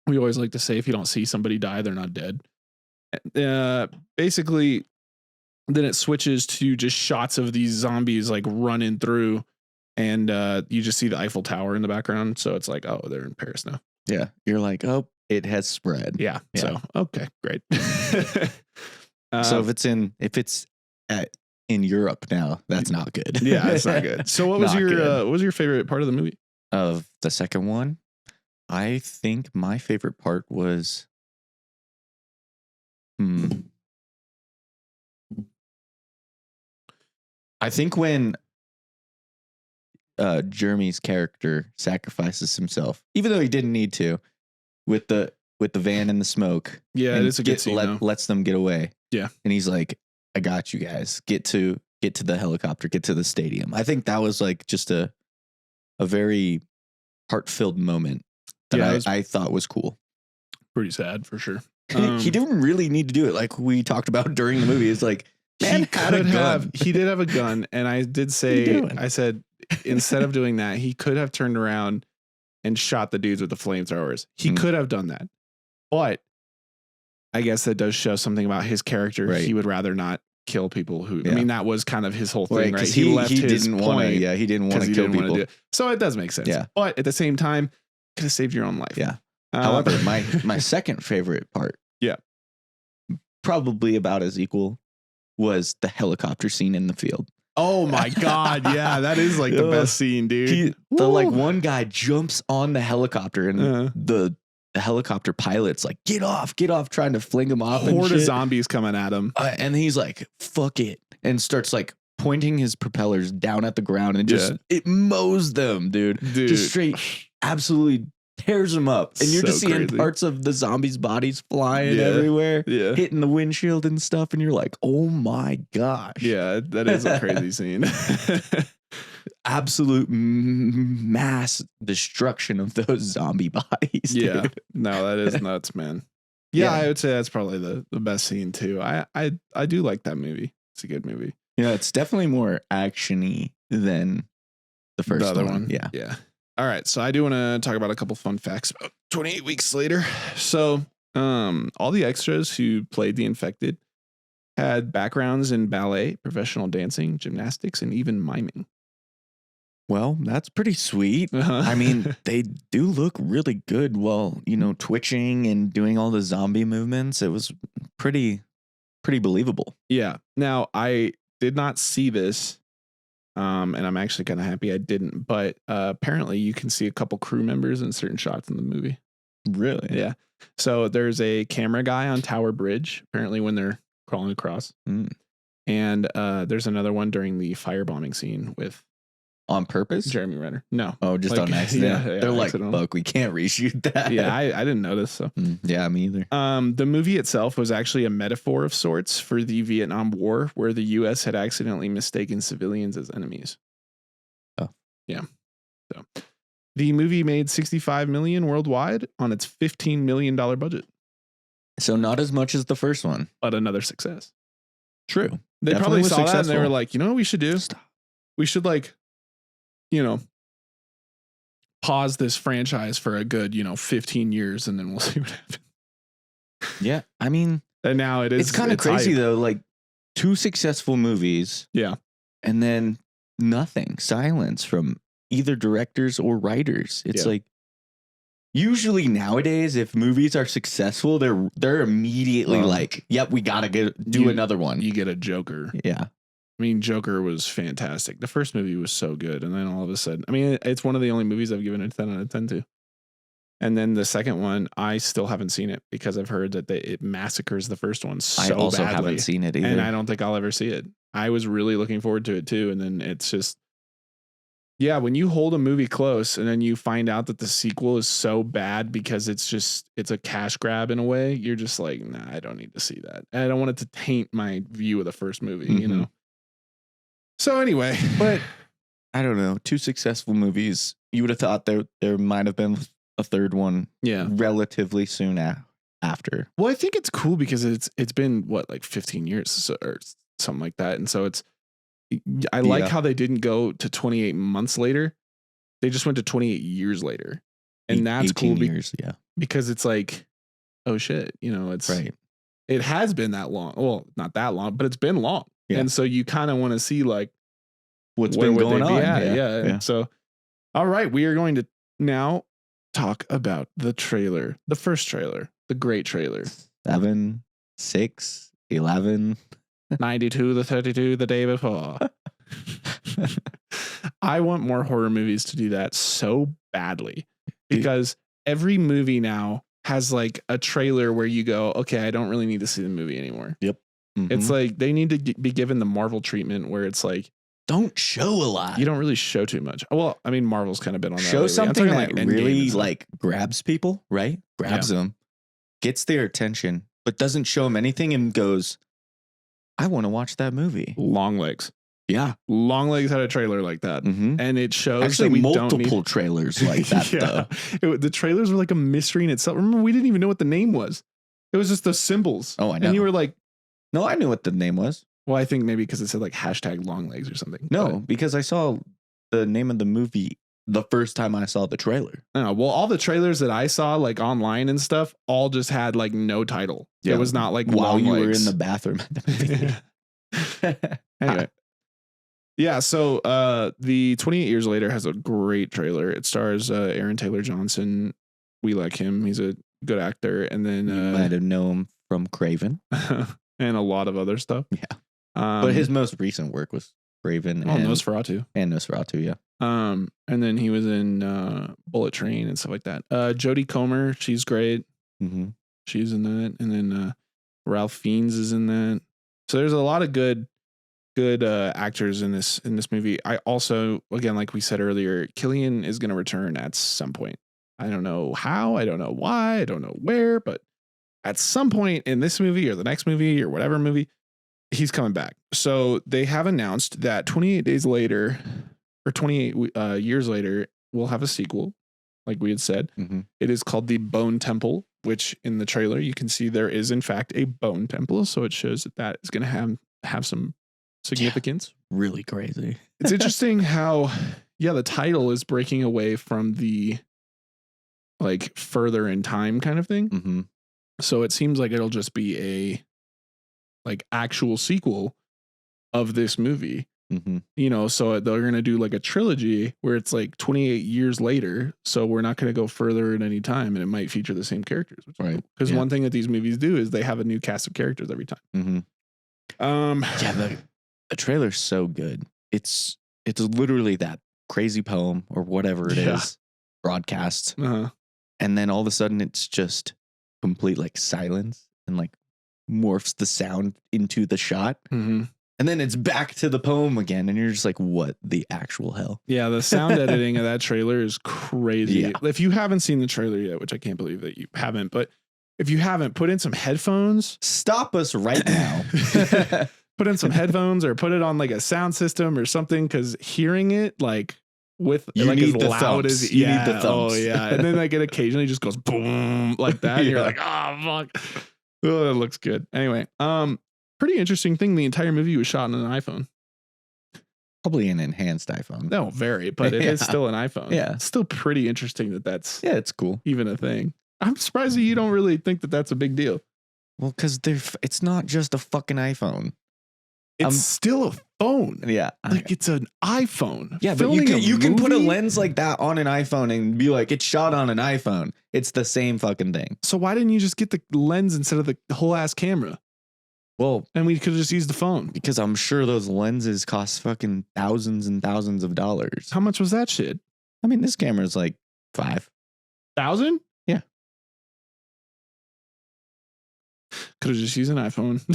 We always like to say, if you don't see somebody die, they're not dead. Basically, then it switches to just shots of these zombies like running through and you just see the Eiffel Tower in the background. So it's like, oh, they're in Paris now. Yeah. You're like, oh, it has spread. Yeah. So, okay, great. So if it's in Europe now, that's not good. Yeah, it's not good. So what was your favorite part of the movie? Of the second one? I think my favorite part was, I think when Jeremy's character sacrifices himself, even though he didn't need to, with the van and the smoke. Yeah, it is a good scene. Lets them get away. Yeah, and he's like, "I got you guys. Get to the helicopter. Get to the stadium." I think that was like just a very heart-filled moment that I thought was cool. Pretty sad for sure. He didn't really need to do it, like we talked about during the movie. It's like, man, he did have a gun, and I did say, I said, instead of doing that, he could have turned around and shot the dudes with the flamethrowers. He could have done that, but I guess that does show something about his character. Right. He would rather not kill people who, I mean, that was kind of his whole thing, right? He left his point. He didn't want to kill people. So it does make sense. Yeah. But at the same time, could have saved your own life. Yeah. However, my second favorite part, probably about as equal, was the helicopter scene in the field. Oh my God. Yeah. That is like the best scene, dude. One guy jumps on the helicopter and the helicopter pilot's like, get off, trying to fling him off. Horde of zombies coming at him. And he's like, fuck it. And starts like pointing his propellers down at the ground and just, it mows them, dude. Just straight, absolutely tears them up. And you're just seeing parts of the zombies' bodies flying everywhere, hitting the windshield and stuff. And you're like, oh my gosh. Yeah, that is a crazy scene. Absolute mass destruction of those zombie bodies. Yeah. Dude. No, that is nuts, man. Yeah, I would say that's probably the best scene too. I do like that movie. It's a good movie. Yeah, it's definitely more action-y than the other one. Yeah. Yeah. All right. So I do want to talk about a couple fun facts about 28 weeks later. So all the extras who played the infected had backgrounds in ballet, professional dancing, gymnastics, and even miming. Well, that's pretty sweet. I mean, they do look really good while, twitching and doing all the zombie movements. It was pretty believable. Yeah. Now, I did not see this, and I'm actually kind of happy I didn't. But apparently you can see a couple crew members in certain shots in the movie. Really? Yeah. So there's a camera guy on Tower Bridge, apparently when they're crawling across. And there's another one during the firebombing scene with... On purpose? Jeremy Renner. No. Oh, just on accident. Yeah, they're like, fuck, we can't reshoot that. Yeah, I didn't notice. So yeah, me either. The movie itself was actually a metaphor of sorts for the Vietnam War, where the U.S. had accidentally mistaken civilians as enemies. Oh. Yeah. So the movie made $65 million worldwide on its $15 million budget. So not as much as the first one. But another success. True. They probably saw that and they were like, you know what we should do? We should pause this franchise for a good, 15 years and then we'll see what happens. Yeah. I mean, and now it's kind of crazy though. Like 2 successful movies. Yeah. And then nothing, silence from either directors or writers. It's like, usually nowadays, if movies are successful, they're immediately like, yep, we got to do another one. You get a Joker. Yeah. I mean, Joker was fantastic. The first movie was so good. And then all of a sudden, I mean, it's one of the only movies I've given a 10 out of 10 to. And then the second one, I still haven't seen it because I've heard that it massacres the first one so badly. I also haven't seen it either. And I don't think I'll ever see it. I was really looking forward to it too. And then it's just, when you hold a movie close and then you find out that the sequel is so bad because it's a cash grab in a way, you're just like, nah, I don't need to see that. And I don't want it to taint my view of the first movie, So anyway, but I don't know, 2 successful movies. You would have thought there might have been a third one, relatively soon after. Well, I think it's cool because it's been like 15 years or something like that, and so I like how they didn't go to 28 months later; they just went to 28 years later, and that's cool. Because it's like, oh shit, it's right. It has been that long. Well, not that long, but it's been long. Yeah. And so you kind of want to see like what's been going on. Yeah. So, all right, we are going to now talk about the trailer, the first trailer, the great trailer. 7, 6, 11, 92, the 32, the day before. I want more horror movies to do that so badly because every movie now has like a trailer where you go, okay, I don't really need to see the movie anymore. Yep. It's like they need to be given the Marvel treatment where it's like don't show a lot. You don't really show too much. Well, I mean, Marvel's kind of been on that. Show something that like really like grabs people, right? Grabs them, gets their attention, but doesn't show them anything and goes, I want to watch that movie. Long Legs. Yeah. Long Legs had a trailer like that. And it shows actually that we multiple trailers like that, though. The trailers were like a mystery in itself. Remember, we didn't even know what the name was. It was just the symbols. Oh, I know. And you were like, no, I knew what the name was. Well, I think maybe because it said like #Long Legs or something. No, because I saw the name of the movie the first time I saw the trailer. Oh, well, all the trailers that I saw like online and stuff all just had like no title. Yeah, it was not like while Long you Legs. were in the bathroom at the movie. Anyway. Yeah, so the 28 Years Later has a great trailer. It stars Aaron Taylor Johnson. We like him. He's a good actor. And then you might have known him from Craven. And a lot of other stuff. Yeah. But his most recent work was Craven and Nosferatu. And Nosferatu, yeah. And then he was in Bullet Train and stuff like that. Jodie Comer, she's great. She's in that. And then Ralph Fiennes is in that. So there's a lot of good actors in this movie. I also, again, like we said earlier, Killian is going to return at some point. I don't know how, I don't know why, I don't know where, but at some point in this movie or the next movie or whatever movie, he's coming back. So they have announced that 28 days later or 28 years later, we'll have a sequel, like we had said. It is called The Bone Temple, which in the trailer you can see there is in fact a bone temple. So it shows that is going to have some significance. Yeah, really crazy. It's interesting how, the title is breaking away from the like further in time kind of thing. So it seems like it'll just be a like actual sequel of this movie. So they're going to do like a trilogy where it's like 28 years later. So we're not going to go further at any time, and it might feature the same characters. Right. Because one thing that these movies do is they have a new cast of characters every time. The trailer's so good. It's literally that crazy poem or whatever it is broadcast. And then all of a sudden it's just complete like silence and like morphs the sound into the shot. And then it's back to the poem again. And you're just like, what the actual hell? Yeah. The sound editing of that trailer is crazy. Yeah. If you haven't seen the trailer yet, which I can't believe that you haven't, but if you haven't, put in some headphones. Stop us right now. Put in some headphones or put it on like a sound system or something. Cause hearing it like with you like need as the loud thumps. as you need the thumps. Oh yeah. And then like it occasionally just goes boom like that. And you're like, oh fuck. Oh, it looks good. Anyway, pretty interesting thing. The entire movie was shot on an iPhone. Probably an enhanced iPhone. No, very, but it is still an iPhone. Yeah. It's still pretty interesting that's it's cool. Even a thing. I'm surprised that you don't really think that that's a big deal. Well, because it's not just a fucking iPhone. It's still a phone. Yeah. Like it's an iPhone. Yeah, but you can put a lens like that on an iPhone and be like, it's shot on an iPhone. It's the same fucking thing. So why didn't you just get the lens instead of the whole ass camera? Well, and we could have just used the phone. Because I'm sure those lenses cost fucking thousands and thousands of dollars. How much was that shit? I mean, this camera is like $5,000? Yeah. Could have just used an iPhone.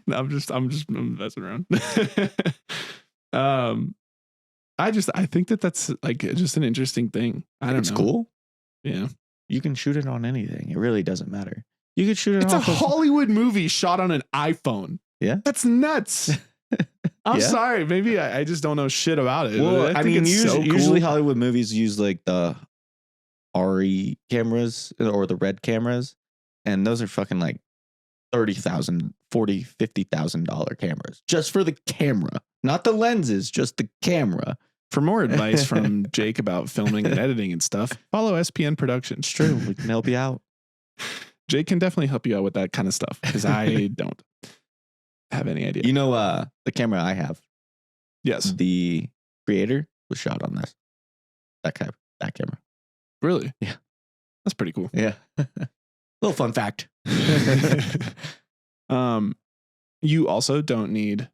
No, I'm just messing around. I think that's like just an interesting thing. I don't know. It's cool. Yeah. You can shoot it on anything. It really doesn't matter. You could shoot it It's a Hollywood movie shot on an iPhone. Yeah. That's nuts. I'm sorry. Maybe I just don't know shit about it. Well, I mean, usually Hollywood movies use like the RE cameras or the red cameras. And those are fucking like $30,000, $40,000, $50,000 cameras just for the camera, not the lenses, just the camera. For more advice from Jake about filming and editing and stuff, follow SPN Productions. True, we can help you out. Jake can definitely help you out with that kind of stuff because I don't have any idea. You know, the camera I have. Yes, the creator was shot on this. That camera. Really? Yeah, that's pretty cool. Yeah. Little fun fact. You also don't need,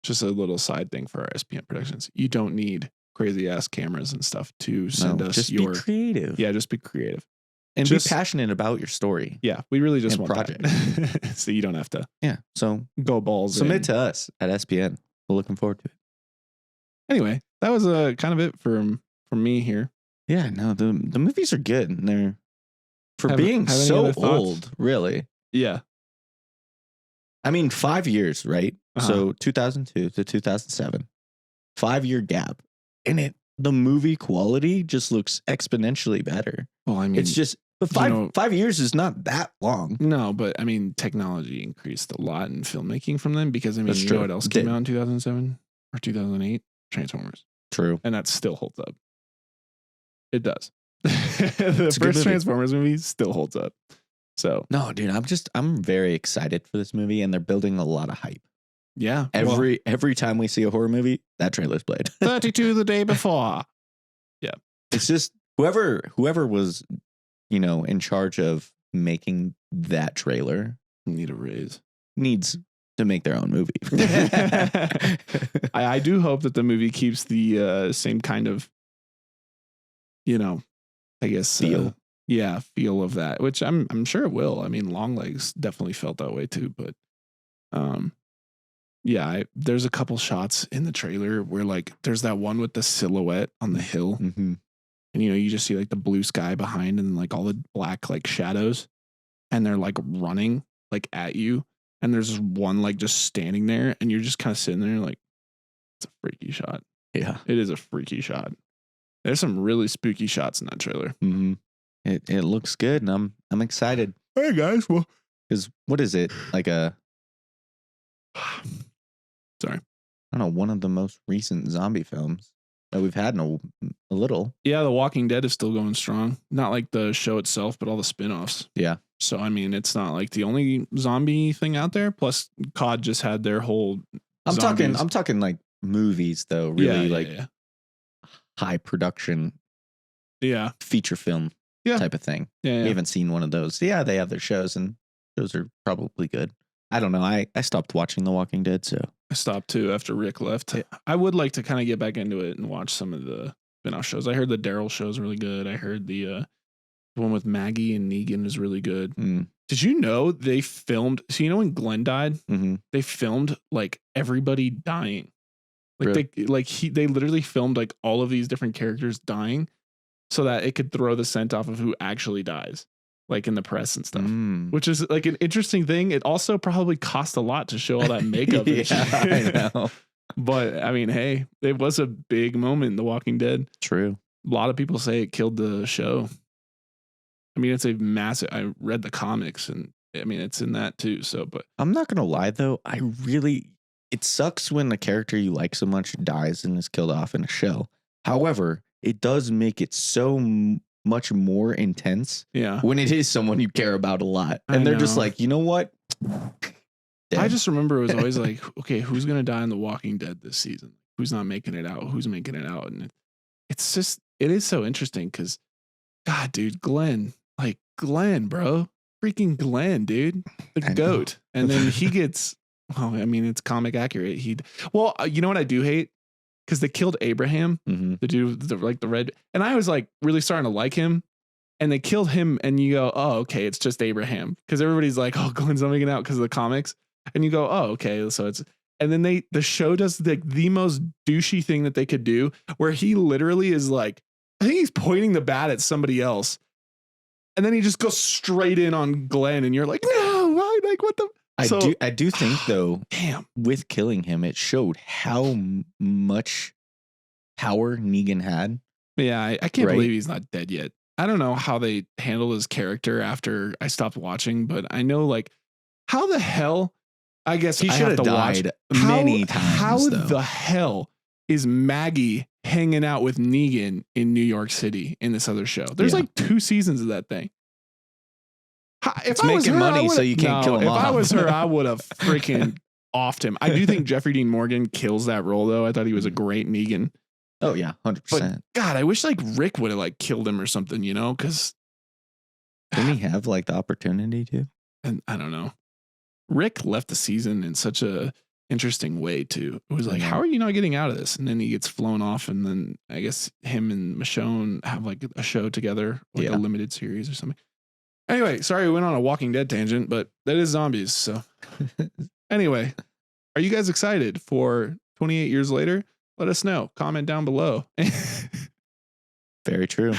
just a little side thing for our SPN Productions. You don't need crazy ass cameras and stuff to send us just your be creative. Yeah, just be creative. And be passionate about your story. Yeah, we really just want project. That. So you don't have to. Yeah. So go balls. Submit to us at SPN. We're looking forward to it. Anyway, that was kind of it from me here. Yeah, no, the movies are good. And they're being so old, really. Yeah. I mean, 5 years, right? So 2002 to 2007, 5-year gap, and the movie quality just looks exponentially better. Well, I mean, it's just, but 5 years is not that long. No, but I mean, technology increased a lot in filmmaking from them because I mean, you know what else came out in 2007 or 2008? Transformers. True, and that still holds up. It does. The first Transformers movie still holds up. So no, dude, I'm very excited for this movie, and they're building a lot of hype. Yeah. Every time we see a horror movie, that trailer's played. 32 the day before. Yeah. It's just whoever was, in charge of making that trailer need a raise. Needs to make their own movie. I do hope that the movie keeps the same kind of, I guess feel. Feel of that, which I'm sure it will. I mean, Longlegs definitely felt that way too, but there's a couple shots in the trailer where like there's that one with the silhouette on the hill, and you just see like the blue sky behind and like all the black like shadows, and they're like running like at you, and there's one like just standing there, and you're just kind of sitting there like, it's a freaky shot. Yeah, it is a freaky shot. There's some really spooky shots in that trailer. Mm-hmm. It looks good, and I'm excited. Hey guys, well, because what is it like Sorry, I don't know, one of the most recent zombie films that we've had in a little. Yeah, The Walking Dead is still going strong. Not like the show itself, but all the spinoffs. Yeah. So I mean, it's not like the only zombie thing out there. Plus, COD just had their whole. I'm talking like movies though. Really high production. Yeah. Feature film. Type of thing. Yeah. We haven't seen one of those. Yeah, they have their shows, and those are probably good. I don't know. I stopped watching The Walking Dead, so I stopped too after Rick left. I would like to kind of get back into it and watch some of the spinoff shows. I heard the Daryl show is really good. I heard the one with Maggie and Negan is really good. Did you know they filmed? So when Glenn died, they filmed like everybody dying. Like really? They literally filmed like all of these different characters dying, so that it could throw the scent off of who actually dies, like in the press and stuff, which is like an interesting thing. It also probably cost a lot to show all that makeup. I know. But I mean, hey, it was a big moment in The Walking Dead. True. A lot of people say it killed the show. I mean, it's a massive, I read the comics and I mean, it's in that too. So, but I'm not going to lie though. It sucks when the character you like so much dies and is killed off in a show. However, it does make it so much more intense when it is someone you care about a lot. And they're just like, you know what? Dead. I just remember it was always like, okay, who's going to die in The Walking Dead this season? Who's not making it out? Who's making it out? And it's just, it is so interesting because, God, dude, Glenn, bro, freaking Glenn, dude, the goat. And then he gets, well, I mean, it's comic accurate. You know what I do hate? Because they killed Abraham, the dude, the red, and I was like really starting to like him, and they killed him, and you go, oh, okay, it's just Abraham, because everybody's like, oh, Glenn's not making out because of the comics, and you go, oh, okay, so it's, and then the show does the most douchey thing that they could do, where he literally is like, I think he's pointing the bat at somebody else, and then he just goes straight in on Glenn, and you're like, no, why? Like, what the? I do think though, damn, with killing him, it showed how much power Negan had. Yeah, I can't believe he's not dead yet. I don't know how they handled his character after I stopped watching, but I know like how the hell. I guess he should have died many times. How the hell is Maggie hanging out with Negan in New York City in this other show? There's like 2 seasons of that thing. It's making money, so you can't kill him off. If I was her, I would have freaking offed him. I do think Jeffrey Dean Morgan kills that role, though. I thought he was a great Negan. Oh yeah, 100%. But God, I wish like Rick would have like killed him or something, because didn't he have like the opportunity to? And I don't know. Rick left the season in such a interesting way too. It was like, how are you not getting out of this? And then he gets flown off, and then I guess him and Michonne have like a show together, like a limited series or something. Anyway, sorry we went on a Walking Dead tangent, but that is zombies. So anyway, are you guys excited for 28 years later? Let us know. Comment down below. Very true.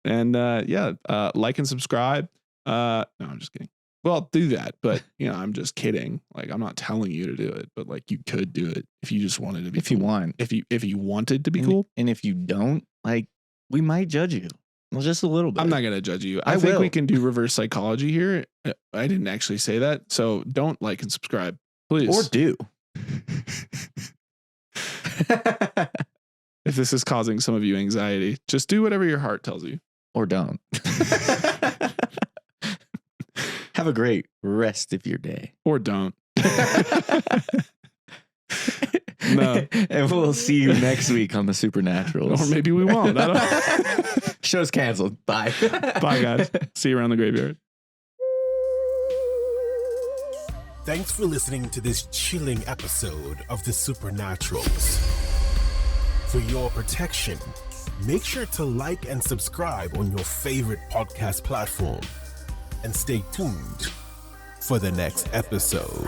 And like and subscribe. No, I'm just kidding. Well, do that, but I'm just kidding. Like, I'm not telling you to do it, but like you could do it if you just wanted to be. If you want, if you wanted to be cool, and if you don't, like, we might judge you. Well, just a little bit. I'm not gonna judge you. I think we can do reverse psychology here. I didn't actually say that, so don't like and subscribe, please. Or do. If this is causing some of you anxiety, just do whatever your heart tells you. Or don't. Have a great rest of your day. Or don't. No. And we'll see you next week on the Supernaturals. Or maybe we won't. I don't... Show's canceled. Bye. Bye, guys. See you around the graveyard. Thanks for listening to this chilling episode of the Supernaturals. For your protection, make sure to like and subscribe on your favorite podcast platform. And stay tuned for the next episode.